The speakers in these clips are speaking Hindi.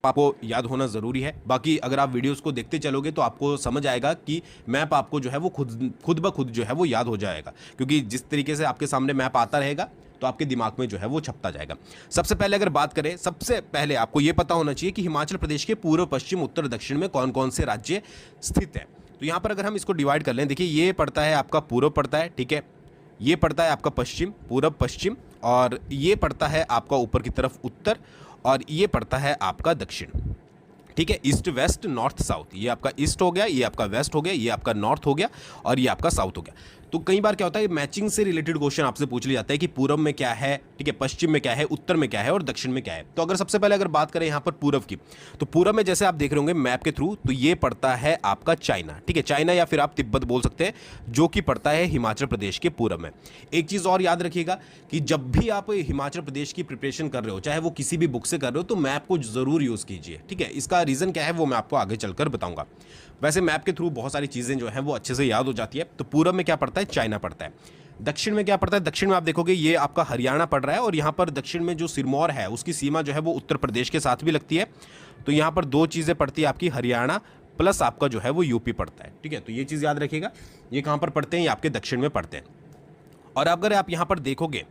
आपको याद होना ज़रूरी है। बाकी अगर आप वीडियोस को देखते चलोगे तो आपको समझ आएगा कि मैप आपको जो है वो खुद ब खुद जो है वो याद हो जाएगा, क्योंकि जिस तरीके से आपके सामने मैप आता रहेगा तो आपके दिमाग में जो है वो छपता जाएगा। सबसे पहले अगर बात करें, सबसे पहले आपको ये पता होना चाहिए कि हिमाचल प्रदेश के पूर्व, पश्चिम, उत्तर, दक्षिण में कौन कौन से राज्य स्थित है। तो यहाँ पर अगर हम इसको डिवाइड कर लें, देखिए ये पड़ता है आपका पूर्व पड़ता है, ठीक है, ये पड़ता है आपका पश्चिम, पूर्व पश्चिम, और ये पड़ता है आपका ऊपर की तरफ उत्तर, और ये पड़ता है आपका दक्षिण, ठीक है, ईस्ट वेस्ट नॉर्थ साउथ। ये आपका ईस्ट हो गया, ये आपका वेस्ट हो गया, ये आपका नॉर्थ हो गया, और ये आपका साउथ हो गया। तो कई बार क्या होता है, मैचिंग से रिलेटेड क्वेश्चन आपसे पूछ लिया जाता है कि पूर्व में क्या है, ठीक है, पश्चिम में क्या है, उत्तर में क्या है और दक्षिण में क्या है। तो अगर सबसे पहले अगर बात करें यहाँ पर पूर्व की, तो पूर्व में जैसे आप देख रहे होंगे मैप के थ्रू, तो ये पड़ता है आपका चाइना, ठीक है, चाइना या फिर आप तिब्बत बोल सकते हैं, जो कि पड़ता है हिमाचल प्रदेश के पूर्व में। एक चीज़ और याद रखिएगा कि जब भी आप हिमाचल प्रदेश की प्रिपरेशन कर रहे हो, चाहे वो किसी भी बुक से कर रहे हो, तो मैप को जरूर यूज़ कीजिए, ठीक है। इसका रीज़न क्या है वो मैं आपको आगे चलकर बताऊंगा। वैसे मैप के थ्रू बहुत सारी चीज़ें जो हैं वो अच्छे से याद हो जाती है। तो पूर्व में क्या पड़ता है, चाइना पड़ता है। दक्षिण में क्या पड़ता है, दक्षिण में आप देखोगे ये आपका हरियाणा पड़ रहा है, और यहाँ पर दक्षिण में जो सिरमौर है उसकी सीमा जो है वो उत्तर प्रदेश के साथ भी लगती है। तो यहाँ पर दो चीज़ें पड़ती है आपकी, हरियाणा प्लस आपका जो है वो यूपी पड़ता है, ठीक है। तो ये चीज़ याद रखिएगा, ये कहाँ पर पड़ते हैं, ये आपके दक्षिण में पड़ते हैं। और अगर आप यहाँ पर देखोगे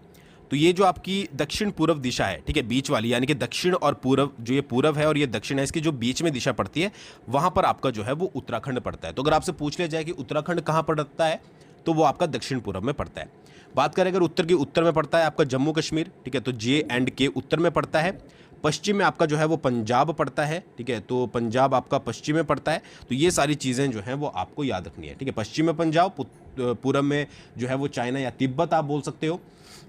तो ये जो आपकी दक्षिण पूर्व दिशा है, ठीक है, बीच वाली, यानी कि दक्षिण और पूर्व, जो ये पूर्व है और ये दक्षिण है, इसकी जो बीच में दिशा पड़ती है वहां पर आपका जो है वो उत्तराखंड पड़ता है। तो अगर आपसे पूछ लिया जाए कि उत्तराखंड कहां पड़ता है, तो वो आपका दक्षिण पूर्व में पड़ता है। बात करें अगर उत्तर की, उत्तर में पड़ता है आपका जम्मू कश्मीर, ठीक है, तो J&K उत्तर में पड़ता है। पश्चिम में आपका जो है वो पंजाब पड़ता है, ठीक है, तो पंजाब आपका पश्चिम में पड़ता है। तो ये सारी चीज़ें जो हैं वो आपको याद रखनी है, ठीक है। पश्चिम में पंजाब, पूर्व में जो है वो चाइना या तिब्बत आप बोल सकते हो,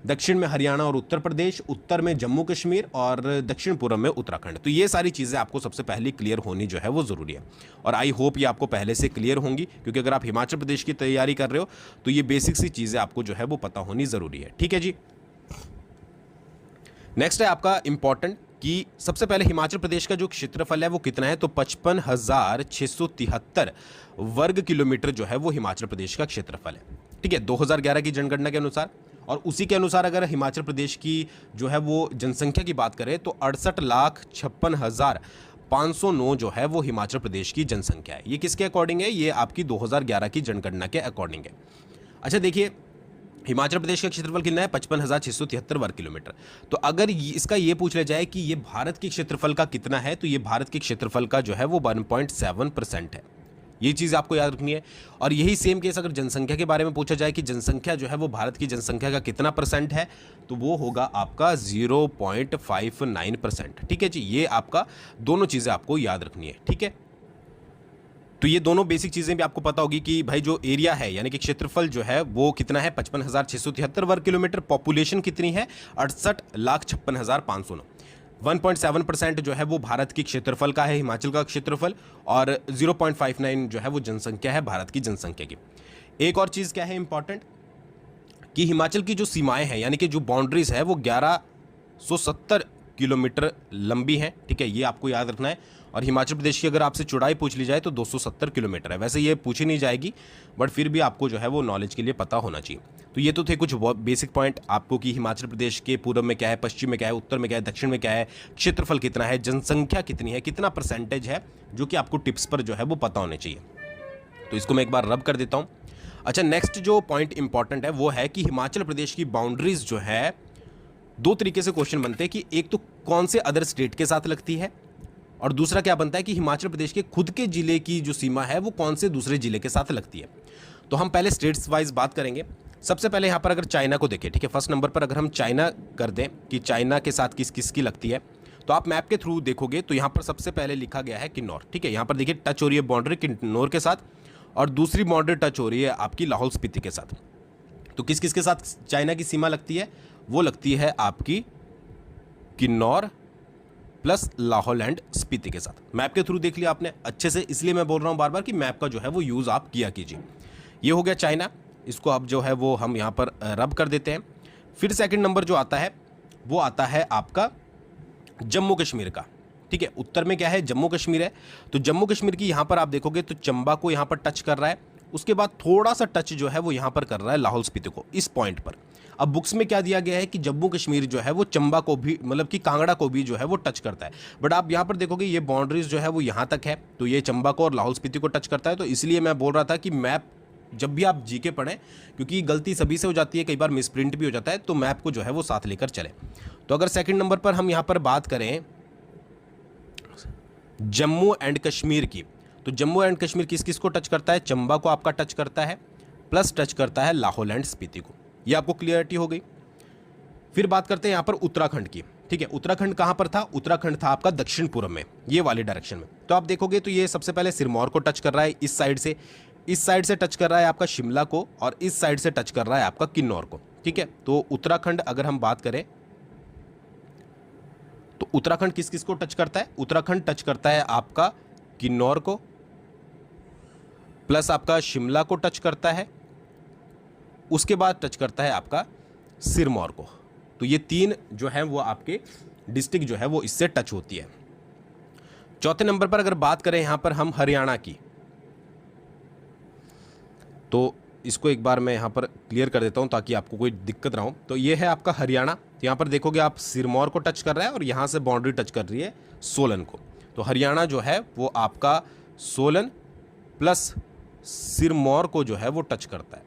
दक्षिण में हरियाणा और उत्तर प्रदेश, उत्तर में जम्मू कश्मीर, और दक्षिण पूर्व में उत्तराखंड। तो ये सारी चीज़ें आपको सबसे पहले क्लियर होनी जो है वो ज़रूरी है, और आई होप ये आपको पहले से क्लियर होंगी, क्योंकि अगर आप हिमाचल प्रदेश की तैयारी कर रहे हो तो ये बेसिक सी चीज़ें आपको जो है वो पता होनी ज़रूरी है, ठीक है जी। नेक्स्ट है आपका इंपॉर्टेंट कि सबसे पहले हिमाचल प्रदेश का जो क्षेत्रफल है वो कितना है, तो 55,673 वर्ग किलोमीटर जो है वो हिमाचल प्रदेश का क्षेत्रफल है, ठीक है, 2011 की जनगणना के अनुसार। और उसी के अनुसार अगर हिमाचल प्रदेश की जो है वो जनसंख्या की बात करें तो 68,56,509 जो है वो हिमाचल प्रदेश की जनसंख्या है। ये किसके अकॉर्डिंग है, ये आपकी 2011 की जनगणना के अकॉर्डिंग है। अच्छा देखिए, हिमाचल प्रदेश का क्षेत्रफल कितना है, 55,673 वर्ग किलोमीटर। तो अगर इसका ये पूछ लिया जाए कि ये भारत के क्षेत्रफल का कितना है, तो ये भारत के क्षेत्रफल का जो है वो 1.7% है। ये चीज़ आपको याद रखनी है। और यही सेम केस अगर जनसंख्या के बारे में पूछा जाए कि जनसंख्या जो है वो भारत की जनसंख्या का कितना परसेंट है, तो वो होगा आपका 0.59%, ठीक है जी। ये आपका दोनों चीज़ें आपको याद रखनी है, ठीक है। तो ये दोनों बेसिक चीज़ें भी आपको पता होगी कि भाई जो एरिया है यानी कि क्षेत्रफल जो है वो कितना है, 55,673 वर्ग किलोमीटर। पॉपुलेशन कितनी है, 68,56,509। 1.7% जो है वो भारत की क्षेत्रफल का है, हिमाचल का क्षेत्रफल, और 0.59 जो है वो जनसंख्या है भारत की जनसंख्या की। एक और चीज़ क्या है इंपॉर्टेंट, कि हिमाचल की जो सीमाएं हैं यानी कि जो बाउंड्रीज है वो 1170 किलोमीटर लंबी है, ठीक है, ये आपको याद रखना है। और हिमाचल प्रदेश की अगर आपसे चौड़ाई पूछ ली जाए तो 270 किलोमीटर है। वैसे ये पूछी नहीं जाएगी, बट फिर भी आपको जो है वो नॉलेज के लिए पता होना चाहिए। तो ये तो थे कुछ बेसिक पॉइंट आपको कि हिमाचल प्रदेश के पूर्व में क्या है, पश्चिम में क्या है, उत्तर में क्या है, दक्षिण में क्या है, क्षेत्रफल कितना है, जनसंख्या कितनी है, कितना परसेंटेज है, जो कि आपको टिप्स पर जो है वो पता होने चाहिए। तो इसको मैं एक बार रब कर देता हूँ। अच्छा, नेक्स्ट जो पॉइंट इंपॉर्टेंट है वो है कि हिमाचल प्रदेश की बाउंड्रीज जो है, दो तरीके से क्वेश्चन बनते हैं कि एक तो कौन से अदर स्टेट के साथ लगती है, और दूसरा क्या बनता है कि हिमाचल प्रदेश के खुद के जिले की जो सीमा है वो कौन से दूसरे जिले के साथ लगती है। तो हम पहले स्टेट्स वाइज बात करेंगे। सबसे पहले यहाँ पर अगर चाइना को देखें, ठीक है, फर्स्ट नंबर पर अगर हम चाइना कर दें कि चाइना के साथ किस किस की लगती है, तो आप मैप के थ्रू देखोगे तो यहाँ पर सबसे पहले लिखा गया है किन्नौर, ठीक है। यहाँ पर देखिए टच हो रही है बाउंड्री किन्नौर के साथ, और दूसरी बाउंड्री टच हो रही है आपकी लाहौल स्पीति के साथ। तो किस किस के साथ चाइना की सीमा लगती है, वो लगती है आपकी किन्नौर प्लस लाहौल एंड स्पीति के साथ। मैप के थ्रू देख लिया आपने अच्छे से, इसलिए मैं बोल रहा हूँ बार बार कि मैप का जो है वो यूज़ आप किया कीजिए। ये हो गया चाइना, इसको अब जो है वो हम यहाँ पर रब कर देते हैं। फिर सेकंड नंबर जो आता है वो आता है आपका जम्मू कश्मीर का, ठीक है। उत्तर में क्या है, जम्मू कश्मीर है। तो जम्मू कश्मीर की यहाँ पर आप देखोगे तो चंबा को यहाँ पर टच कर रहा है, उसके बाद थोड़ा सा टच जो है वो यहाँ पर कर रहा है लाहौल स्पीति को इस पॉइंट पर। अब बुक्स में क्या दिया गया है कि जम्मू कश्मीर जो है वो चंबा को भी, मतलब कि कांगड़ा को भी जो है वो टच करता है, बट आप यहाँ पर देखोगे ये बाउंड्रीज जो है वो यहाँ तक है, तो ये चंबा को और लाहौल स्पीति को टच करता है। तो इसलिए मैं बोल रहा था कि मैप जब भी आप जीके पढ़ें, क्योंकि गलती सभी से हो जाती है, कई बार मिसप्रिंट भी हो जाता है, तो मैप को जो है वो साथ लेकर चले। तो अगर सेकंड नंबर पर हम यहाँ पर बात करें जम्मू एंड कश्मीर की, तो जम्मू एंड कश्मीर किस किस को टच करता है? चंबा को आपका टच करता है, प्लस टच करता है लाहौल एंड स्पीति को। ये आपको क्लियरिटी हो गई। फिर बात करते हैं यहाँ पर उत्तराखंड की। ठीक है, उत्तराखंड कहाँ पर था? उत्तराखंड था आपका दक्षिण पूर्व में, ये वाले डायरेक्शन में। तो आप देखोगे तो ये सबसे पहले सिरमौर को टच कर रहा है इस साइड से, इस साइड से टच कर रहा है आपका शिमला को, और इस साइड से टच कर रहा है आपका किन्नौर को। ठीक है, तो उत्तराखंड अगर हम बात करें तो उत्तराखंड किस किस को टच करता है? उत्तराखंड टच करता है आपका किन्नौर को, प्लस आपका शिमला को टच करता है, उसके बाद टच करता है आपका सिरमौर को। तो ये तीन जो है वो आपके डिस्ट्रिक्ट जो है वो इससे टच होती है। चौथे नंबर पर अगर बात करें यहां पर हम हरियाणा की, तो इसको एक बार मैं यहाँ पर क्लियर कर देता हूँ ताकि आपको कोई दिक्कत ना हो। तो ये है आपका हरियाणा। तो यहाँ पर देखोगे आप सिरमौर को टच कर रहा है और यहाँ से बाउंड्री टच कर रही है सोलन को। तो हरियाणा जो है वो आपका सोलन प्लस सिरमौर को जो है वो टच करता है।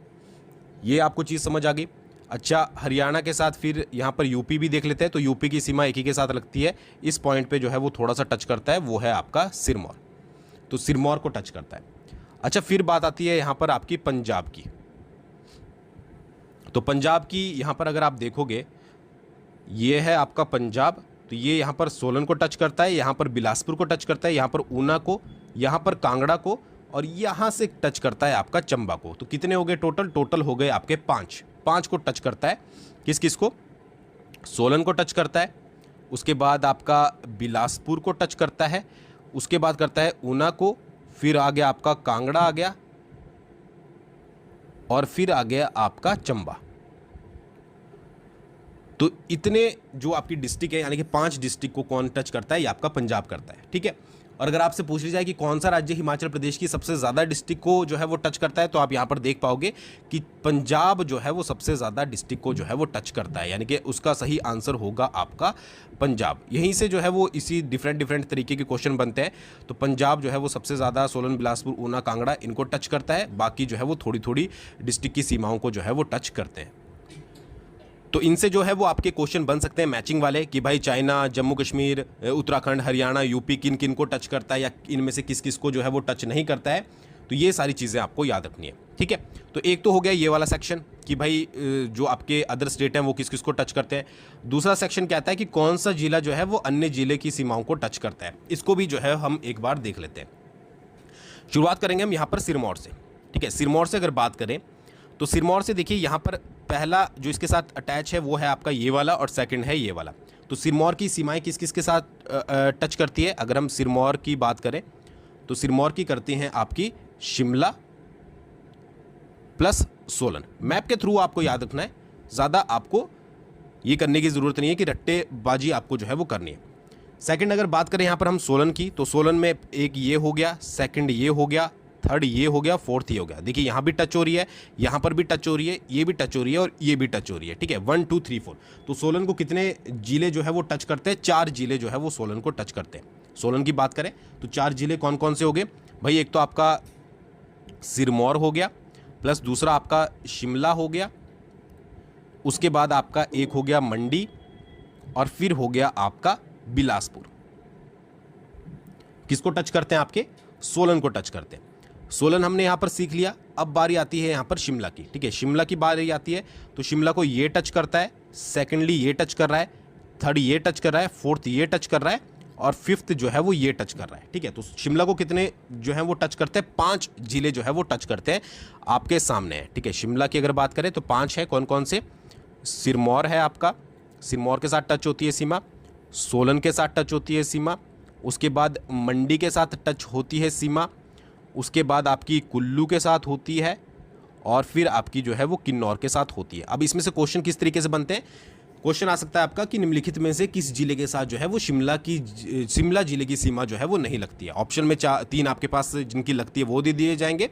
ये आपको चीज़ समझ आ गई। अच्छा, हरियाणा के साथ फिर यहाँ पर यूपी भी देख लेते हैं। तो यूपी की सीमा एक ही के साथ लगती है, इस पॉइंट पे जो है वो थोड़ा सा टच करता है, वो है आपका सिरमौर। तो सिरमौर को टच करता है। अच्छा, फिर बात आती है यहाँ पर आपकी पंजाब की। तो पंजाब की यहाँ पर अगर आप देखोगे, ये है आपका पंजाब। तो ये यहाँ पर सोलन को टच करता है, यहाँ पर बिलासपुर को टच करता है, यहाँ पर ऊना को, यहाँ पर कांगड़ा को, और यहाँ से टच करता है आपका चंबा को। तो कितने हो गए टोटल? टोटल हो गए आपके पाँच को टच करता है। किस किस को? सोलन को टच करता है, उसके बाद आपका बिलासपुर को टच करता है, उसके बाद करता है ऊना को, फिर आ गया आपका कांगड़ा आ गया, और फिर आ गया आपका चंबा। तो इतने जो आपकी डिस्ट्रिक्ट है, यानी कि 5 डिस्ट्रिक्ट को कौन टच करता है? ये आपका पंजाब करता है। ठीक है, और अगर आपसे पूछ ली जाए कि कौन सा राज्य हिमाचल प्रदेश की सबसे ज़्यादा डिस्ट्रिक्ट को जो है वो टच करता है, तो आप यहाँ पर देख पाओगे कि पंजाब जो है वो सबसे ज़्यादा डिस्ट्रिक्ट को जो है वो टच करता है, यानी कि उसका सही आंसर होगा आपका पंजाब। यहीं से जो है वो इसी डिफरेंट तरीके के क्वेश्चन बनते हैं। तो पंजाब जो है वो सबसे ज़्यादा सोलन, बिलासपुर, ऊना, कांगड़ा इनको टच करता है। बाकी जो है वो थोड़ी थोड़ी डिस्ट्रिक्ट की सीमाओं को जो है वो टच करते हैं। तो इनसे जो है वो आपके क्वेश्चन बन सकते हैं मैचिंग वाले कि भाई चाइना, जम्मू कश्मीर, उत्तराखंड, हरियाणा, यूपी किन किन को टच करता है, या इनमें से किस किस को जो है वो टच नहीं करता है। तो ये सारी चीज़ें आपको याद रखनी है। ठीक है, तो एक तो हो गया ये वाला सेक्शन कि भाई जो आपके अदर स्टेट हैं वो किस किस को टच करते हैं। दूसरा सेक्शन कहता है कि कौन सा जिला जो है वो अन्य जिले की सीमाओं को टच करता है। इसको भी जो है हम एक बार देख लेते हैं। शुरुआत करेंगे हम यहाँ पर सिरमौर से। ठीक है, सिरमौर से अगर बात करें तो सिरमौर से देखिए यहाँ पर पहला जो इसके साथ अटैच है वो है आपका ये वाला, और सेकंड है ये वाला। तो सिरमौर की सीमाएं किस किस के साथ टच करती है? अगर हम सिरमौर की बात करें तो सिरमौर की करती हैं आपकी शिमला प्लस सोलन। मैप के थ्रू आपको याद रखना है, ज़्यादा आपको ये करने की ज़रूरत नहीं है कि रट्टेबाजी आपको जो है वो करनी है। सेकंड अगर बात करें यहाँ पर हम सोलन की, तो सोलन में एक ये हो गया, सेकंड ये हो गया, थर्ड ये हो गया, फोर्थ ये हो गया। देखिए यहाँ भी टच हो रही है, यहाँ पर भी टच हो रही है, ये भी टच हो रही है, और ये भी टच हो रही है। ठीक है, 1 2 3 4। तो सोलन को कितने जिले जो है वो टच करते हैं? 4 जिले जो है वो सोलन को टच करते हैं। सोलन की बात करें तो 4 जिले कौन कौन से हो गए भाई? एक तो आपका सिरमौर हो गया, प्लस दूसरा आपका शिमला हो गया, उसके बाद आपका एक हो गया मंडी, और फिर हो गया आपका बिलासपुर। किसको टच करते हैं? आपके सोलन को टच करते हैं। सोलन हमने यहां पर सीख लिया। अब बारी आती है यहां पर शिमला की। ठीक है, शिमला की बारी आती है तो शिमला को ये टच करता है, सेकेंडली ये टच कर रहा है, थर्ड ये टच कर रहा है, फोर्थ ये टच कर रहा है, और फिफ्थ जो है वो ये टच कर रहा है। ठीक है, तो शिमला को कितने जो है वो टच करते हैं? 5 जिले जो है वो टच करते हैं, आपके सामने है। ठीक है, शिमला की अगर बात करें तो 5 है। कौन कौन से? सिरमौर है आपका, सिरमौर के साथ टच होती है सीमा, सोलन के साथ टच होती है सीमा, उसके बाद मंडी के साथ टच होती है सीमा, उसके बाद आपकी कुल्लू के साथ होती है, और फिर आपकी जो है वो किन्नौर के साथ होती है। अब इसमें से क्वेश्चन किस तरीके से बनते हैं क्वेश्चन आ सकता है आपका कि निम्नलिखित में से किस जिले के साथ जो है वो शिमला जिले की सीमा जो है वो नहीं लगती है। ऑप्शन में 3 आपके पास जिनकी लगती है वो दे दिए जाएंगे,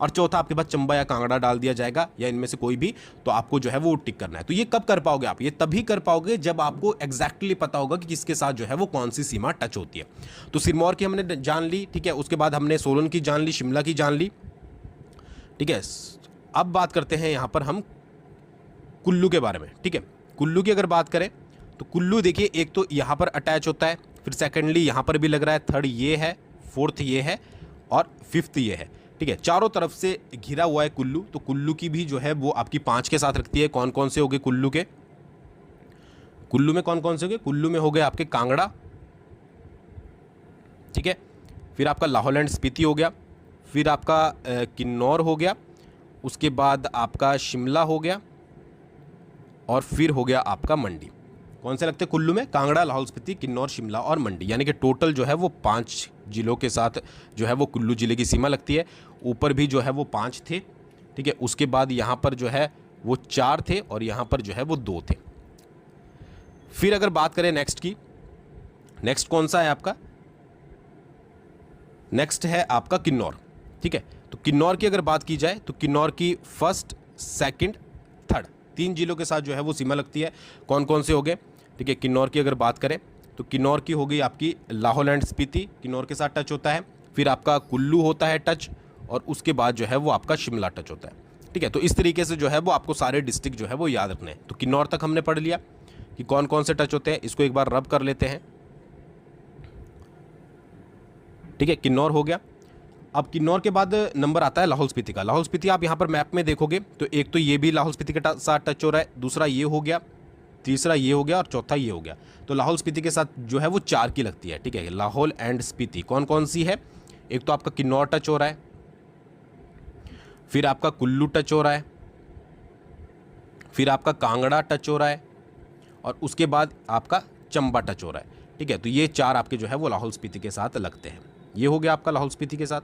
और चौथा आपके पास चंबा या कांगड़ा डाल दिया जाएगा, या इनमें से कोई भी, तो आपको जो है वो टिक करना है। तो ये कब कर पाओगे आप? ये तभी कर पाओगे जब आपको एग्जैक्टली पता होगा कि किसके साथ जो है वो कौन सी सीमा टच होती है। तो सिरमौर की हमने जान ली, ठीक है, उसके बाद हमने सोलन की जान ली, शिमला की जान ली, ठीक है। अब बात करते हैं यहाँ पर हम कुल्लू के बारे में, ठीक है। कुल्लू की अगर बात करें तो कुल्लू देखिए, एक तो यहाँ पर अटैच होता है, फिर सेकेंडली यहाँ पर भी लग रहा है, थर्ड ये है, फोर्थ ये है और फिफ्थ ये है, ठीक है। चारों तरफ से घिरा हुआ है कुल्लू। तो कुल्लू की भी जो है वो आपकी 5 के साथ रखती है। कौन कौन से हो गए कुल्लू के? कुल्लू में कौन कौन से हो गए? कुल्लू में हो गए आपके कांगड़ा, ठीक है, फिर आपका लाहौल एंड स्पीति हो गया, फिर आपका किन्नौर हो गया, उसके बाद आपका शिमला हो गया, और फिर हो गया आपका मंडी। कौन से लगते हैं कुल्लू में? कांगड़ा, लाहौल स्पीति, किन्नौर, शिमला और मंडी, यानी कि टोटल जो है वो 5 जिलों के साथ जो है वो कुल्लू जिले की सीमा लगती है। ऊपर भी जो है वो 5 थे, ठीक है। उसके बाद यहाँ पर जो है वो 4 थे, और यहाँ पर जो है वो 2 थे। फिर अगर बात करें नेक्स्ट की, नेक्स्ट कौन सा है आपका? नेक्स्ट है आपका किन्नौर, ठीक है। तो किन्नौर की अगर बात की जाए तो किन्नौर की फर्स्ट, सेकंड, थर्ड 3 जिलों के साथ जो है वो सीमा लगती है। कौन कौन से हो गए? ठीक है, किन्नौर की अगर बात करें तो किन्नौर की हो गई आपकी लाहौल एंड स्पीति, किन्नौर के साथ टच होता है, फिर आपका कुल्लू होता है टच, और उसके बाद जो है वो आपका शिमला टच होता है, ठीक है। तो इस तरीके से जो है वो आपको सारे डिस्ट्रिक्ट जो है वो याद रखने हैं। तो किन्नौर तक हमने पढ़ लिया कि कौन कौन से टच होते हैं। इसको एक बार रब कर लेते हैं, ठीक है, किन्नौर हो गया। अब किन्नौर के बाद नंबर आता है लाहौल स्पीति का। लाहौल स्पीति आप यहाँ पर मैप में देखोगे तो एक तो ये भी लाहौल स्पीति के साथ टच हो रहा है, दूसरा ये हो गया, तीसरा ये हो गया, और चौथा ये हो गया। तो लाहौल स्पीति के साथ जो है वो 4 की लगती है, ठीक है। लाहौल एंड स्पीति कौन कौन सी है? एक तो आपका किन्नौर टच हो रहा है, फिर आपका कुल्लू टच हो रहा है, फिर आपका कांगड़ा टच हो रहा है, और उसके बाद आपका चंबा टच हो रहा है, ठीक है। तो ये 4 आपके जो है वो लाहौल स्पीति के साथ लगते हैं। ये हो गया आपका लाहौल स्पीति के साथ।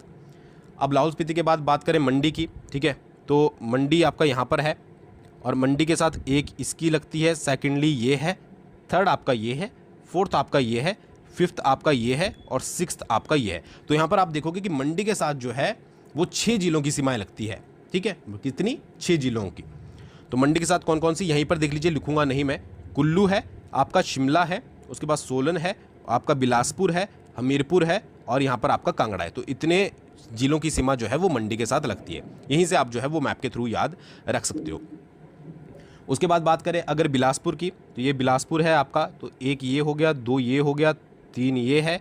अब लाहौल स्पीति के बाद बात करें मंडी की, ठीक है। तो मंडी आपका यहाँ पर है, और मंडी के साथ एक इसकी लगती है, सेकेंडली ये है, थर्ड आपका ये है, फोर्थ आपका ये है, फिफ्थ आपका ये है, और सिक्स्थ आपका ये है। तो यहाँ पर आप देखोगे कि मंडी के साथ जो है वो 6 जिलों की सीमाएं लगती है, ठीक है। कितनी? 6 जिलों की। तो मंडी के साथ कौन कौन सी, यहीं पर देख लीजिए, लिखूंगा नहीं मैं। कुल्लू है, आपका शिमला है, उसके बाद सोलन है, आपका बिलासपुर है, हमीरपुर है, और यहाँ पर आपका कांगड़ा है। तो इतने जिलों की सीमा जो है वो मंडी के साथ लगती है। यहीं से आप जो है वो मैप के थ्रू याद रख सकते हो। उसके बाद बात करें अगर बिलासपुर की, तो ये बिलासपुर है आपका। तो एक ये हो गया, 2 ये हो गया, 3 ये है,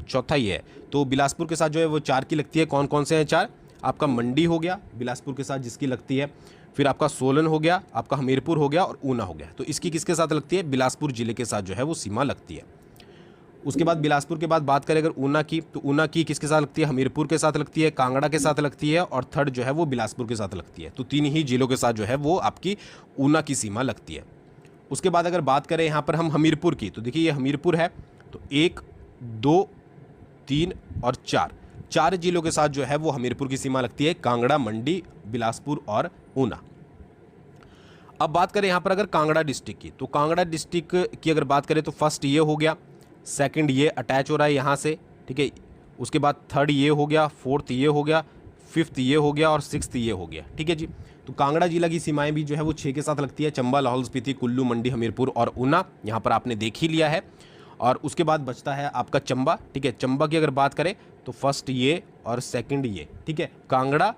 चौथा ये है। तो बिलासपुर के साथ जो है वो 4 की लगती है। कौन कौन से हैं 4? आपका मंडी हो गया बिलासपुर के साथ जिसकी लगती है, फिर आपका सोलन हो गया, आपका हमीरपुर हो गया, और ऊना हो गया। तो इसकी किसके साथ लगती है? बिलासपुर जिले के साथ जो है वो सीमा लगती है। उसके बाद बिलासपुर के बाद बात करें अगर ऊना की, तो ऊना की किसके साथ लगती है? हमीरपुर के साथ लगती है, कांगड़ा के साथ लगती है, और थर्ड जो है वो बिलासपुर के साथ लगती है। तो 3 ही जिलों के साथ जो है वो आपकी ऊना की सीमा लगती है। उसके बाद अगर बात करें यहाँ पर हम हमीरपुर की, तो देखिए ये हमीरपुर है। तो 1, 2, 3 और 4 जिलों के साथ जो है वो हमीरपुर की सीमा लगती है, कांगड़ा, मंडी, बिलासपुर और ऊना। अब बात करें यहाँ पर अगर कांगड़ा डिस्ट्रिक्ट की, तो कांगड़ा डिस्ट्रिक्ट की अगर बात करें तो फर्स्ट ये हो गया, सेकंड ये अटैच हो रहा है यहाँ से, ठीक है। उसके बाद थर्ड ये हो गया, फोर्थ ये हो गया, फिफ्थ ये हो गया, और सिक्स्थ ये हो गया, ठीक है जी। तो कांगड़ा जिला की सीमाएं भी जो है वो 6 के साथ लगती है। चंबा, लाहौल स्पीति, कुल्लू, मंडी, हमीरपुर और ऊना, यहाँ पर आपने देख ही लिया है। और उसके बाद बचता है आपका चंबा, ठीक है। चंबा की अगर बात करें तो फर्स्ट ये और सेकंड ये, ठीक है, कांगड़ा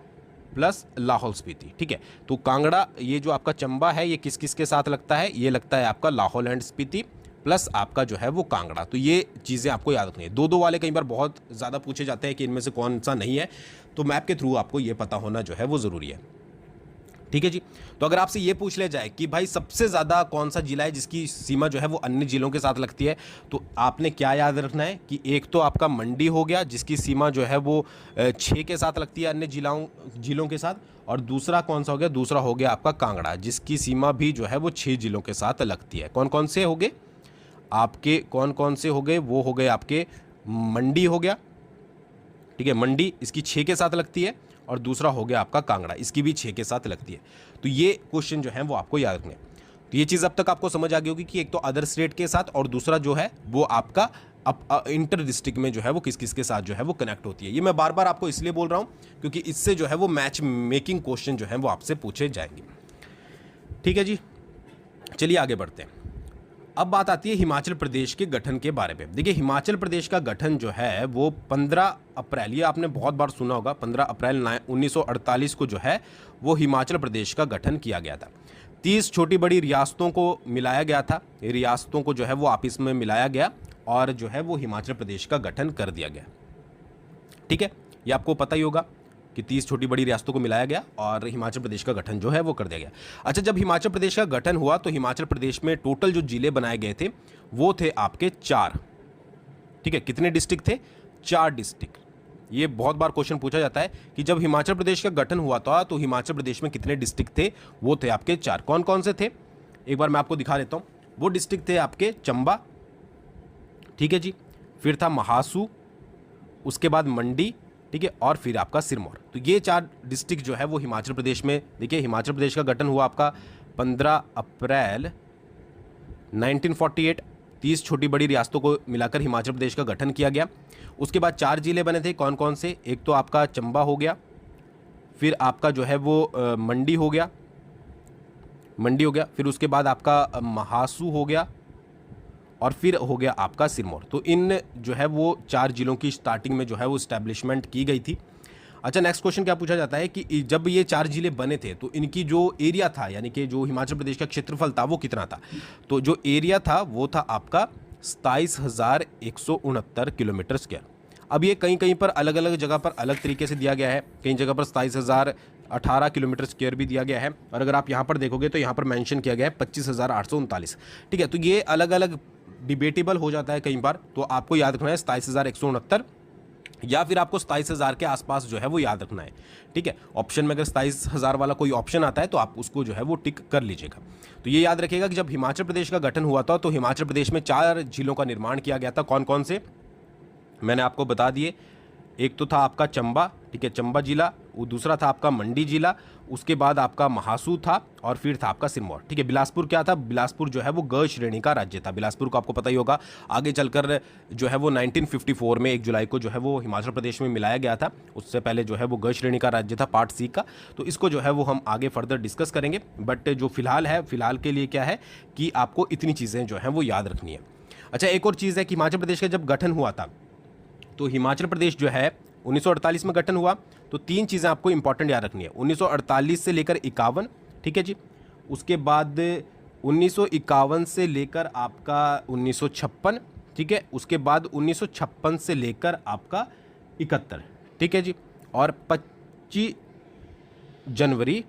प्लस लाहौल स्पीति, ठीक है। तो कांगड़ा, ये जो आपका चंबा है ये किस किस के साथ लगता है? ये लगता है आपका लाहौल एंड स्पीति प्लस आपका जो है वो कांगड़ा। तो ये चीज़ें आपको याद रखनी है। 2-2 वाले कई बार बहुत ज़्यादा पूछे जाते हैं कि इनमें से कौन सा नहीं है, तो मैप के थ्रू आपको ये पता होना जो है वो ज़रूरी है, ठीक है जी। तो अगर आपसे ये पूछ लिया जाए कि भाई सबसे ज़्यादा कौन सा जिला है जिसकी सीमा जो है वो अन्य जिलों के साथ लगती है, तो आपने क्या याद रखना है कि एक तो आपका मंडी हो गया जिसकी सीमा जो है वो 6 के साथ लगती है अन्य जिलों के साथ, और दूसरा कौन सा हो गया? दूसरा हो गया आपका कांगड़ा जिसकी सीमा भी जो है वो 6 जिलों के साथ लगती है। कौन कौन से हो गए आपके? कौन कौन से हो गए? वो हो गए आपके मंडी हो गया, ठीक है, मंडी इसकी 6 के साथ लगती है, और दूसरा हो गया आपका कांगड़ा, इसकी भी 6 के साथ लगती है। तो ये क्वेश्चन जो है वो आपको याद रखने हैं। तो ये चीज़ अब तक आपको समझ आ गई होगी कि एक तो अदर स्टेट के साथ और दूसरा जो है वो आपका इंटर डिस्ट्रिक्ट में जो है वो किस किस के साथ जो है वो कनेक्ट होती है। ये मैं बार बार आपको इसलिए बोल रहा हूँ क्योंकि इससे जो है वो मैच मेकिंग क्वेश्चन जो है वो आपसे पूछे जाएंगे। ठीक है जी, चलिए आगे बढ़ते हैं। अब बात आती है हिमाचल प्रदेश के गठन के बारे में। देखिए हिमाचल प्रदेश का गठन जो है वो 15 अप्रैल, ये आपने बहुत बार सुना होगा, 15 अप्रैल 1948 को जो है वो हिमाचल प्रदेश का गठन किया गया था। 30 छोटी बड़ी रियासतों को मिलाया गया था, रियासतों को जो है वो आपस में मिलाया गया और जो है वो हिमाचल प्रदेश का गठन कर दिया गया। ठीक है, ये आपको पता ही होगा कि 30 छोटी बड़ी रियासतों को मिलाया गया और हिमाचल प्रदेश का गठन जो है वो कर दिया गया। अच्छा, जब हिमाचल प्रदेश का गठन हुआ तो हिमाचल प्रदेश में टोटल जो जिले बनाए गए थे वो थे आपके 4। ठीक है, कितने डिस्ट्रिक्ट थे? 4 डिस्ट्रिक्ट। ये बहुत बार क्वेश्चन पूछा जाता है कि जब हिमाचल प्रदेश का गठन हुआ था तो हिमाचल प्रदेश में कितने डिस्ट्रिक्ट थे? वो थे आपके 4। कौन कौन से थे? एक बार मैं आपको दिखा देता हूँ। वो डिस्ट्रिक्ट थे आपके चंबा, ठीक है जी, फिर था महासू, उसके बाद मंडी, ठीक है, और फिर आपका सिरमौर। तो ये 4 डिस्ट्रिक्ट जो है वो हिमाचल प्रदेश में। देखिए हिमाचल प्रदेश का गठन हुआ आपका 15 अप्रैल 1948। 30 छोटी बड़ी रियासतों को मिलाकर हिमाचल प्रदेश का गठन किया गया। उसके बाद 4 जिले बने थे। कौन कौन से? एक तो आपका चंबा हो गया, फिर आपका जो है वो मंडी हो गया, फिर उसके बाद आपका महासू हो गया और फिर हो गया आपका सिरमौर। तो इन जो है वो 4 जिलों की स्टार्टिंग में जो है वो इस्टेब्लिशमेंट की गई थी। अच्छा, नेक्स्ट क्वेश्चन क्या पूछा जाता है कि जब ये 4 जिले बने थे तो इनकी जो एरिया था, यानी कि जो हिमाचल प्रदेश का क्षेत्रफल था वो कितना था? तो जो एरिया था वो था आपका 27,169 किलोमीटर स्क्वायर। अब ये कहीं कहीं पर अलग अलग जगह पर अलग तरीके से दिया गया है। कई जगह पर 27,018 किलोमीटर स्क्वायर भी दिया गया है और अगर आप यहाँ पर देखोगे तो यहाँ पर मेंशन किया गया है 25,839। ठीक है, तो ये अलग अलग डिबेटेबल हो जाता है कई बार, तो आपको याद रखना है 27,169 या फिर आपको 27,000 के आसपास जो है वो याद रखना है। ठीक है, ऑप्शन में अगर 27,000 वाला कोई ऑप्शन आता है तो आप उसको जो है वो टिक कर लीजिएगा। तो ये याद रखिएगा कि जब हिमाचल प्रदेश का गठन हुआ था तो हिमाचल प्रदेश में 4 जिलों का निर्माण किया गया था। कौन कौन से? मैंने आपको बता दिए। एक तो था आपका चंबा, ठीक है, चंबा जिला, वो दूसरा था आपका मंडी जिला, उसके बाद आपका महासू था और फिर था आपका सिरमौर। ठीक है, बिलासपुर क्या था? बिलासपुर जो है वो ग श्रेणी का राज्य था। बिलासपुर को आपको पता ही होगा, आगे चलकर जो है वो 1954 में 1 जुलाई को जो है वो हिमाचल प्रदेश में मिलाया गया था। उससे पहले जो है वो ग श्रेणी का राज्य था, पार्ट सी का। तो इसको जो है वो हम आगे फर्दर डिस्कस करेंगे, बट जो फिलहाल के लिए क्या है कि आपको इतनी चीज़ें जो हैं वो याद रखनी है। अच्छा, एक और चीज़ है कि हिमाचल प्रदेश का जब गठन हुआ था तो हिमाचल प्रदेश जो है 1948 में गठन हुआ। तो 3 चीज़ें आपको इंपॉर्टेंट याद रखनी है। 1948 से लेकर 51, ठीक है जी, उसके बाद 1951 से लेकर आपका 1956, ठीक है, उसके बाद 1956 से लेकर आपका 71, ठीक है जी, और 25 जनवरी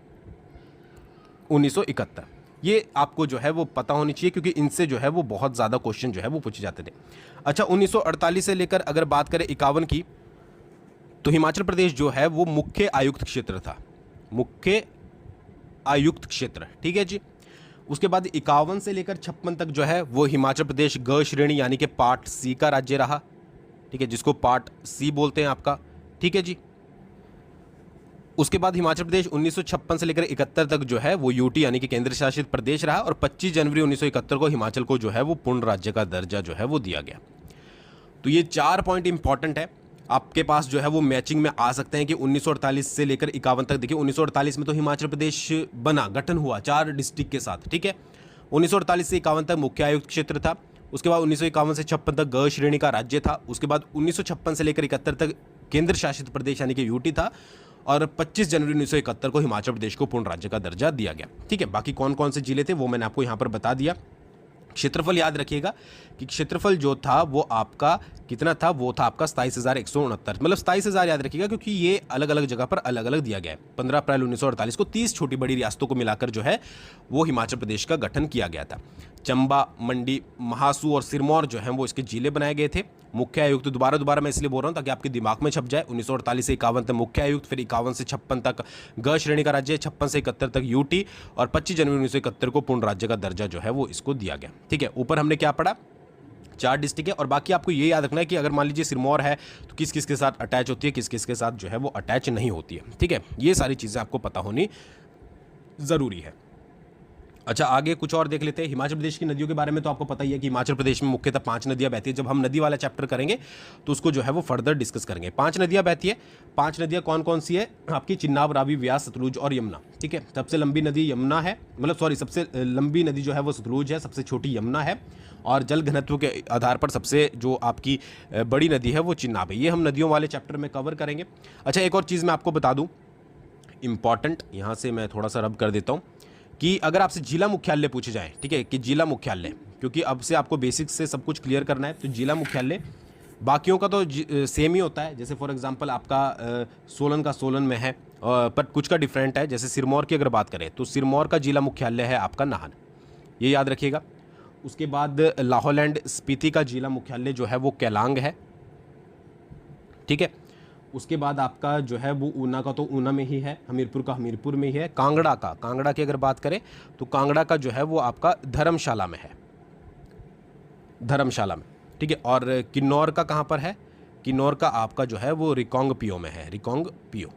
1971। ये आपको जो है वो पता होनी चाहिए क्योंकि इनसे जो है वो बहुत ज़्यादा क्वेश्चन जो है वो पूछे जाते थे। अच्छा, 1948 से लेकर अगर बात करें 51 की, तो हिमाचल प्रदेश जो है वो मुख्य आयुक्त क्षेत्र था, मुख्य आयुक्त क्षेत्र, ठीक है जी। उसके बाद 51 से लेकर 56 तक जो है वो हिमाचल प्रदेश ग श्रेणी यानी कि पार्ट सी का राज्य रहा, ठीक है, जिसको पार्ट सी बोलते हैं आपका, ठीक है जी। उसके बाद हिमाचल प्रदेश 1956 से लेकर 71 तक जो है वो यूटी यानी कि केंद्र शासित प्रदेश रहा और 25 जनवरी 1971 को हिमाचल को जो है वो पूर्ण राज्य का दर्जा जो है वो दिया गया। तो ये 4 पॉइंट इंपॉर्टेंट है, आपके पास जो है वो मैचिंग में आ सकते हैं कि 1948 से लेकर 51 तक। देखिए 1948 में तो हिमाचल प्रदेश बना, गठन हुआ 4 डिस्ट्रिक्ट के साथ, ठीक है। 1948 से 51 तक मुख्य आयुक्त क्षेत्र था। उसके बाद 1951 से 56 तक ग श्रेणी का राज्य था। उसके बाद 1956 से लेकर 71 तक केंद्र शासित प्रदेश यानी कि यूटी था और 25 जनवरी 1971 को हिमाचल प्रदेश को पूर्ण राज्य का दर्जा दिया गया, ठीक है। बाकी कौन कौन से जिले थे वो मैंने आपको यहाँ पर बता दिया। क्षेत्रफल याद रखिएगा कि क्षेत्रफल जो था वो आपका कितना था, वो था आपका 27,169, मतलब 27,000 याद रखिएगा क्योंकि ये अलग अलग जगह पर अलग अलग दिया गया है। 15 अप्रैल 1948 को 30 छोटी बड़ी रियासतों को मिलाकर जो है वो हिमाचल प्रदेश का गठन किया गया था। चंबा, मंडी, महासू और सिरमौर जो हैं वो इसके जिले बनाए गए थे। मुख्य आयुक्त दोबारा मैं इसलिए बोल रहा हूँ ताकि आपके दिमाग में छप जाए। 1948 से 51 तक मुख्य आयुक्त, फिर 51 से 56 तक ग श्रेणी का राज्य, 56 से 71 तक यूटी और 25 जनवरी 1971 को पूर्ण राज्य का दर्जा जो है वो इसको दिया गया, ठीक है। ऊपर हमने क्या पढ़ा, 4 डिस्ट्रिक्ट है और बाकी आपको ये याद रखना है कि अगर मान लीजिए सिरमौर है तो किस किस के साथ अटैच होती है, किस किस के साथ जो है वो अटैच नहीं होती है, ठीक है। ये सारी चीज़ें आपको पता होनी ज़रूरी है। अच्छा, आगे कुछ और देख लेते हैं। हिमाचल प्रदेश की नदियों के बारे में तो आपको पता ही है कि हिमाचल प्रदेश में मुख्यतः 5 नदियां बहती है। जब हम नदी वाला चैप्टर करेंगे तो उसको जो है वो फर्दर डिस्कस करेंगे। 5 नदियां बहती है। 5 नदियां कौन कौन सी है आपकी? चिनाब, रावी, व्यास, सतलुज और यमुना। ठीक है, सबसे लंबी नदी यमुना है, मतलब सॉरी, सबसे लंबी नदी जो है वो सतलुज है, सबसे छोटी यमुना है, और जल घनत्व के आधार पर सबसे जो आपकी बड़ी नदी है वो चिनाब है। ये हम नदियों वाले चैप्टर में कवर करेंगे। अच्छा, एक और चीज़ मैं आपको बता दूँ इंपॉर्टेंट, यहाँ से मैं थोड़ा सा रब कर देता हूँ कि अगर आपसे जिला मुख्यालय पूछे जाए, ठीक है, कि जिला मुख्यालय, क्योंकि अब से आपको बेसिक्स से सब कुछ क्लियर करना है, तो जिला मुख्यालय बाकियों का तो सेम ही होता है। जैसे फॉर एग्जांपल आपका सोलन का सोलन में है, पर कुछ का डिफरेंट है। जैसे सिरमौर की अगर बात करें तो सिरमौर का जिला मुख्यालय है आपका नाहन, ये याद रखिएगा। उसके बाद लाहौल एंड स्पीति का जिला मुख्यालय जो है वो केलांग है। ठीक है, उसके बाद आपका जो है वो ऊना का तो ऊना में ही है, हमीरपुर का हमीरपुर में ही है। कांगड़ा की अगर बात करें तो कांगड़ा का जो है वो आपका धर्मशाला में है, धर्मशाला में। ठीक है, और किन्नौर का कहाँ पर है? किन्नौर का आपका जो है वो रिकांगपियो में है, रिकांगपियो।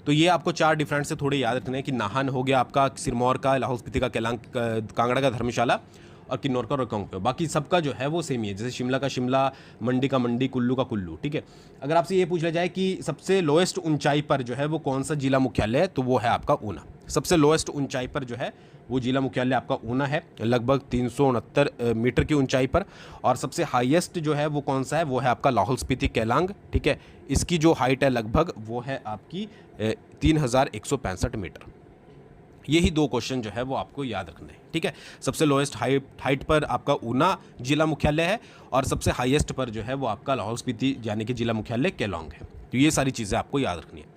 तो ये आपको 4 डिफरेंट से थोड़े याद रखने हैं कि नाहन हो गया आपका सिरमौर का, लाहौल स्पीति का केलांग, कांगड़ा का धर्मशाला और किन्नौर का रिकांगपियो। बाकी सबका जो है वो सेम ही है, जैसे शिमला का शिमला, मंडी का मंडी, कुल्लू का कुल्लू। ठीक है, अगर आपसे ये पूछ लिया जाए कि सबसे लोएस्ट ऊंचाई पर जो है वो कौन सा जिला मुख्यालय है, तो वो है आपका ऊना। सबसे लोएस्ट ऊंचाई पर जो है वो जिला मुख्यालय आपका ऊना है, लगभग 369 मीटर की ऊंचाई पर। और सबसे हाईएस्ट जो है वो कौन सा है? वो है आपका लाहौल स्पीति केलांग। ठीक है, इसकी जो हाइट है लगभग वो है आपकी 3165 मीटर। यही 2 क्वेश्चन जो है वो आपको याद रखने हैं। ठीक है, सबसे लोएस्ट हाइट पर आपका ऊना जिला मुख्यालय है और सबसे हाईएस्ट पर जो है वो आपका लाहौल स्पीति यानी कि जिला मुख्यालय केलांग है। तो ये सारी चीज़ें आपको याद रखनी है।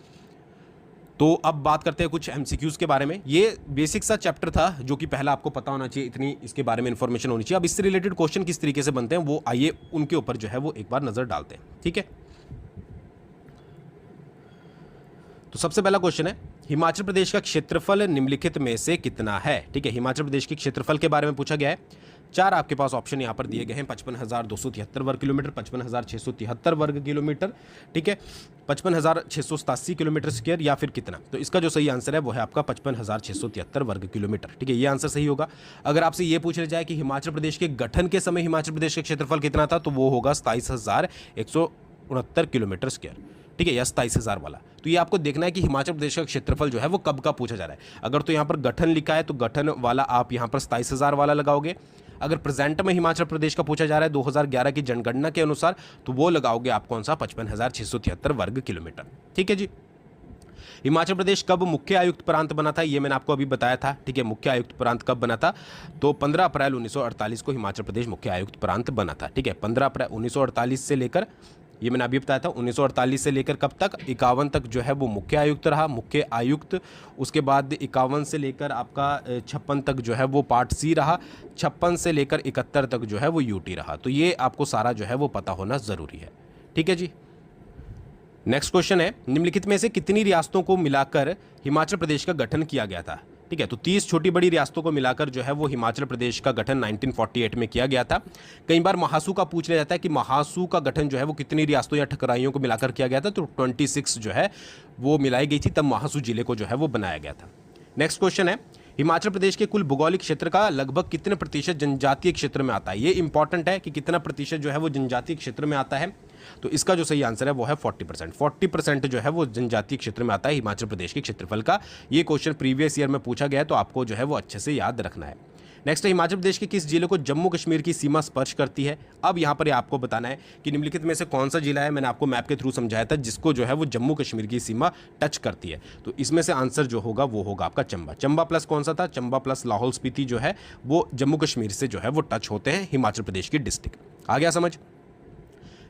तो अब बात करते हैं कुछ एमसीक्यूज़ के बारे में। ये बेसिक सा चैप्टर था जो कि पहला आपको पता होना चाहिए, इतनी इसके बारे में इन्फॉर्मेशन होनी चाहिए। अब इससे रिलेटेड क्वेश्चन किस तरीके से बनते हैं वो आइए उनके ऊपर जो है वो एक बार नज़र डालते हैं। ठीक है, तो सबसे पहला क्वेश्चन है, हिमाचल प्रदेश का क्षेत्रफल निम्नलिखित में से कितना है? ठीक है, हिमाचल प्रदेश के क्षेत्रफल के बारे में पूछा गया है। 4 आपके पास ऑप्शन यहाँ पर दिए गए हैं, 55,273 वर्ग किलोमीटर, 55,673 वर्ग किलोमीटर, ठीक है, 55,687 किलोमीटर स्क्वायर, या फिर कितना? तो इसका जो सही आंसर है वो है आपका 55,673 वर्ग किलोमीटर। ठीक है, ये आंसर सही होगा। अगर आपसे ये पूछा जाए कि हिमाचल प्रदेश के गठन के समय हिमाचल प्रदेश का क्षेत्रफल कितना था, तो वो होगा 27,169 किलोमीटर स्क्वायर। ठीक है, या 27,000 वाला। तो ये आपको देखना है कि हिमाचल प्रदेश का क्षेत्रफल जो है वो कब का पूछा जा रहा है। अगर तो यहाँ पर गठन लिखा है तो गठन वाला आप यहाँ पर 27,000 वाला लगाओगे। अगर प्रेजेंट में हिमाचल प्रदेश का पूछा जा रहा है 2011 की जनगणना के अनुसार, तो वो लगाओगे आप कौन सा? 55,673 वर्ग किलोमीटर। ठीक है जी। हिमाचल प्रदेश कब मुख्य आयुक्त प्रांत बना था, ये मैंने आपको अभी बताया था। ठीक है, मुख्य आयुक्त प्रांत कब बना था? तो 15 अप्रैल 1948 को हिमाचल प्रदेश मुख्य आयुक्त प्रांत बना था। ठीक है, 15 अप्रैल 1948 से लेकर, ये मैंने अभी बताया था, 1948 से लेकर कब तक? 51 तक जो है वो मुख्य आयुक्त रहा, मुख्य आयुक्त। उसके बाद 51 से लेकर आपका 56 तक जो है वो पार्ट सी रहा, 56 से लेकर 71 तक जो है वो यूटी रहा। तो ये आपको सारा जो है वो पता होना ज़रूरी है। ठीक है जी। नेक्स्ट क्वेश्चन है, निम्नलिखित में से कितनी रियासतों को मिलाकर हिमाचल प्रदेश का गठन किया गया था? ठीक है, तो 30 छोटी बड़ी रियासतों को मिलाकर जो है वो हिमाचल प्रदेश का गठन 1948 में किया गया था। कई बार महासू का पूछ लिया जाता है कि महासू का गठन जो है वो कितनी रियासतों या ठकुराइयों को मिलाकर किया गया था, तो 26 जो है वो मिलाई गई थी, तब महासू जिले को जो है वो बनाया गया था। नेक्स्ट क्वेश्चन है, हिमाचल प्रदेश के कुल भौगोलिक क्षेत्र का लगभग कितने प्रतिशत जनजातीय क्षेत्र में आता है? ये इंपॉर्टेंट है कि कितना प्रतिशत जो है वो जनजातीय क्षेत्र में आता है। तो इसका जो सही आंसर है वो है 40%। 40% जो है वो जनजातीय क्षेत्र में आता है हिमाचल प्रदेश के क्षेत्रफल का। ये क्वेश्चन प्रीवियस ईयर में पूछा गया है, तो आपको जो है वो अच्छे से याद रखना है। नेक्स्ट है, हिमाचल प्रदेश के किस जिले को जम्मू कश्मीर की सीमा स्पर्श करती है? अब यहाँ पर आपको बताना है कि निम्नलिखित में से कौन सा जिला है। मैंने आपको मैप के थ्रू समझाया था जिसको जो है वो जम्मू कश्मीर की सीमा टच करती है। तो इसमें से आंसर जो होगा वो होगा आपका चंबा। चंबा प्लस कौन सा था? चंबा प्लस लाहौल स्पीति जो है वो जम्मू कश्मीर से जो है वो टच होते हैं हिमाचल प्रदेश की डिस्ट्रिक्ट। आ गया समझ?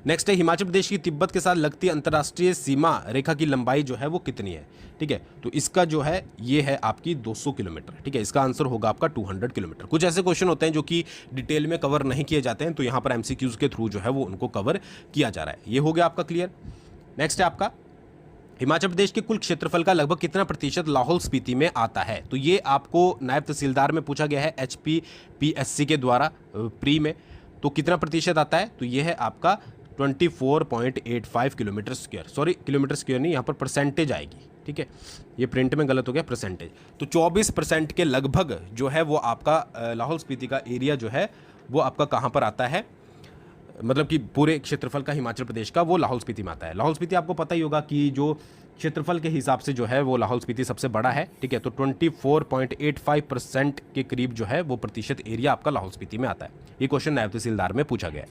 नेक्स्ट है, हिमाचल प्रदेश की तिब्बत के साथ लगती अंतर्राष्ट्रीय सीमा रेखा की लंबाई जो है वो कितनी है? ठीक है, तो इसका जो है ये है आपकी 200 किलोमीटर। ठीक है, इसका आंसर होगा आपका 200 किलोमीटर। कुछ ऐसे क्वेश्चन होते हैं जो कि डिटेल में कवर नहीं किए जाते हैं, तो यहाँ पर एमसीक्यूज के थ्रू जो है वो उनको कवर किया जा रहा है। ये हो गया आपका क्लियर। नेक्स्ट है आपका, हिमाचल प्रदेश के कुल क्षेत्रफल का लगभग कितना प्रतिशत लाहौल स्पीति में आता है? तो ये आपको नायब तहसीलदार में पूछा गया है HPPSC के द्वारा प्री में। तो कितना प्रतिशत आता है? तो ये है आपका 24.85 kilometre square. Sorry, kilometre square नहीं, यहाँ पर परसेंटेज आएगी। ठीक है, ये प्रिंट में गलत हो गया परसेंटेज। तो 24% के लगभग जो है वो आपका लाहौल स्पीति का एरिया जो है वो आपका कहाँ पर आता है, मतलब कि पूरे क्षेत्रफल का हिमाचल प्रदेश का वो लाहौल स्पीति में आता है। लाहौल स्पीति आपको पता ही होगा कि जो क्षेत्रफल के हिसाब से जो है वो लाहौल स्पीति सबसे बड़ा है, ठीक है। तो 24.85% के करीब जो है वो प्रतिशत एरिया आपका लाहौल स्पीति में आता है। ये क्वेश्चन नायब तहसीलदार में पूछा गया है।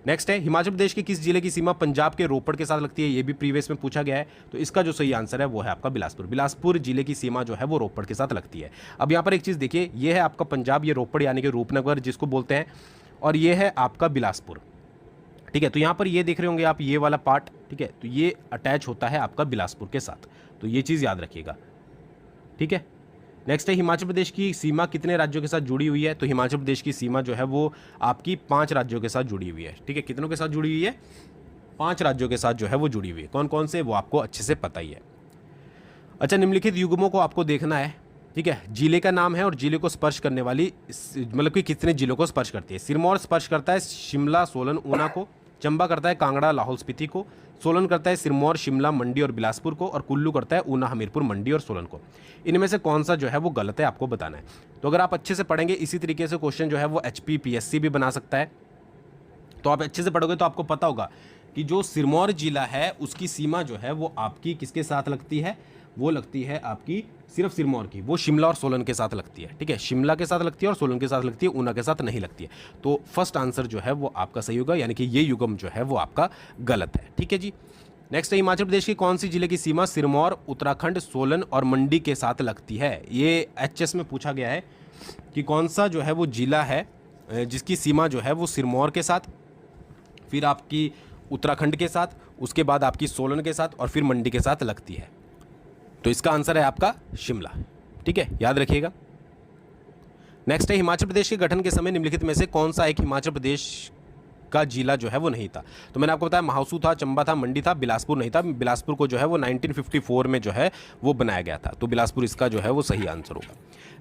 नेक्स्ट है, हिमाचल प्रदेश के किस जिले की सीमा पंजाब के रोपड़ के साथ लगती है? ये भी प्रीवियस में पूछा गया है। तो इसका जो सही आंसर है वो है आपका बिलासपुर। बिलासपुर जिले की सीमा जो है वो रोपड़ के साथ लगती है। अब यहाँ पर एक चीज़ देखिए, ये है आपका पंजाब, ये रोपड़ यानी कि रूपनगर जिसको बोलते हैं, और ये है आपका बिलासपुर, ठीक है। तो यहाँ पर ये देख रहे होंगे आप, ये वाला पार्ट, ठीक है, तो ये अटैच होता है आपका बिलासपुर के साथ, तो ये चीज़ याद रखिएगा, ठीक है। नेक्स्ट है, हिमाचल प्रदेश की सीमा कितने राज्यों के साथ जुड़ी हुई है? तो हिमाचल प्रदेश की सीमा जो है वो आपकी 5 राज्यों के साथ जुड़ी हुई है, ठीक है। कितनों के साथ जुड़ी हुई है? 5 राज्यों के साथ जो है वो जुड़ी हुई है। कौन कौन से, वो आपको अच्छे से पता ही है। अच्छा, निम्नलिखित युग्मों को आपको देखना है, ठीक है। जिले का नाम है और जिले को स्पर्श करने वाली, मतलब कि कितने जिलों को स्पर्श करती है। सिरमौर स्पर्श करता है शिमला, सोलन, ऊना को। चंबा करता है कांगड़ा, लाहौल स्पीति को। सोलन करता है सिरमौर, शिमला, मंडी और बिलासपुर को। और कुल्लू करता है ऊना, हमीरपुर, मंडी और सोलन को। इनमें से कौन सा जो है वो गलत है, आपको बताना है। तो अगर आप अच्छे से पढ़ेंगे, इसी तरीके से क्वेश्चन जो है वो HPPSC भी बना सकता है। तो आप अच्छे से पढ़ोगे तो आपको पता होगा कि जो सिरमौर जिला है उसकी सीमा जो है वो आपकी किसके साथ लगती है? वो लगती है आपकी सिर्फ सिरमौर की, वो शिमला और सोलन के साथ लगती है, ठीक है। शिमला के साथ लगती है और सोलन के साथ लगती है, ऊना के साथ नहीं लगती है। तो फर्स्ट आंसर जो है वो आपका सही होगा, यानी कि ये युग्म जो है वो आपका गलत है, ठीक है जी। नेक्स्ट है, हिमाचल प्रदेश की कौन सी जिले की सीमा सिरमौर, उत्तराखंड, सोलन और मंडी के साथ लगती है? ये HS में पूछा गया है कि कौन सा जो है वो जिला है जिसकी सीमा जो है वो सिरमौर के साथ, फिर आपकी उत्तराखंड के साथ, उसके बाद आपकी सोलन के साथ और फिर मंडी के साथ लगती है। तो इसका आंसर है आपका शिमला, ठीक है, याद रखिएगा। नेक्स्ट है, हिमाचल प्रदेश के गठन के समय निम्नलिखित में से कौन सा एक हिमाचल प्रदेश का जिला जो है वो नहीं था? तो मैंने आपको बताया महासू था, चंबा था, मंडी था, बिलासपुर नहीं था। बिलासपुर को जो है वो 1954 में जो है वो बनाया गया था। तो बिलासपुर इसका जो है वो सही आंसर होगा।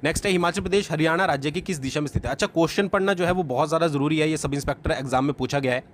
नेक्स्ट है, हिमाचल प्रदेश हरियाणा राज्य की किस दिशा में स्थित है? अच्छा, क्वेश्चन पढ़ना जो है वो बहुत ज़्यादा जरूरी है। ये सब इंस्पेक्टर एग्जाम में पूछा गया है।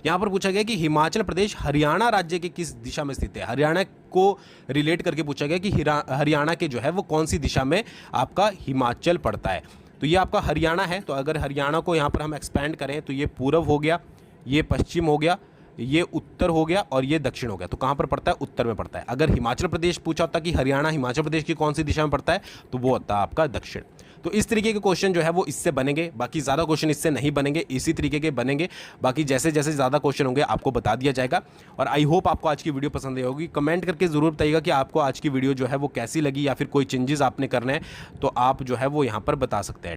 यहाँ पर पूछा गया कि हिमाचल प्रदेश हरियाणा राज्य के किस दिशा में स्थित है। हरियाणा को रिलेट करके पूछा गया कि हरियाणा के जो है वो कौन सी दिशा में आपका हिमाचल पड़ता है। तो ये आपका हरियाणा है। तो अगर हरियाणा को यहाँ पर हम एक्सपेंड करें तो ये पूर्व हो गया, ये पश्चिम हो गया, ये उत्तर हो गया और ये दक्षिण हो गया। तो कहाँ पर पड़ता है? उत्तर में पड़ता है। अगर हिमाचल प्रदेश पूछा होता कि हरियाणा हिमाचल प्रदेश की कौन सी दिशा में पड़ता है, तो वो होता है आपका दक्षिण। तो इस तरीके के क्वेश्चन जो है वो इससे बनेंगे, बाकी ज़्यादा क्वेश्चन इससे नहीं बनेंगे, इसी तरीके के बनेंगे। बाकी जैसे जैसे ज़्यादा क्वेश्चन होंगे आपको बता दिया जाएगा। और आई होप आपको आज की वीडियो पसंद आई होगी। कमेंट करके ज़रूर बताइएगा कि आपको आज की वीडियो जो है वो कैसी लगी, या फिर कोई चेंजेस आपने करने हैं तो आप जो है वो यहाँ पर बता सकते हैं।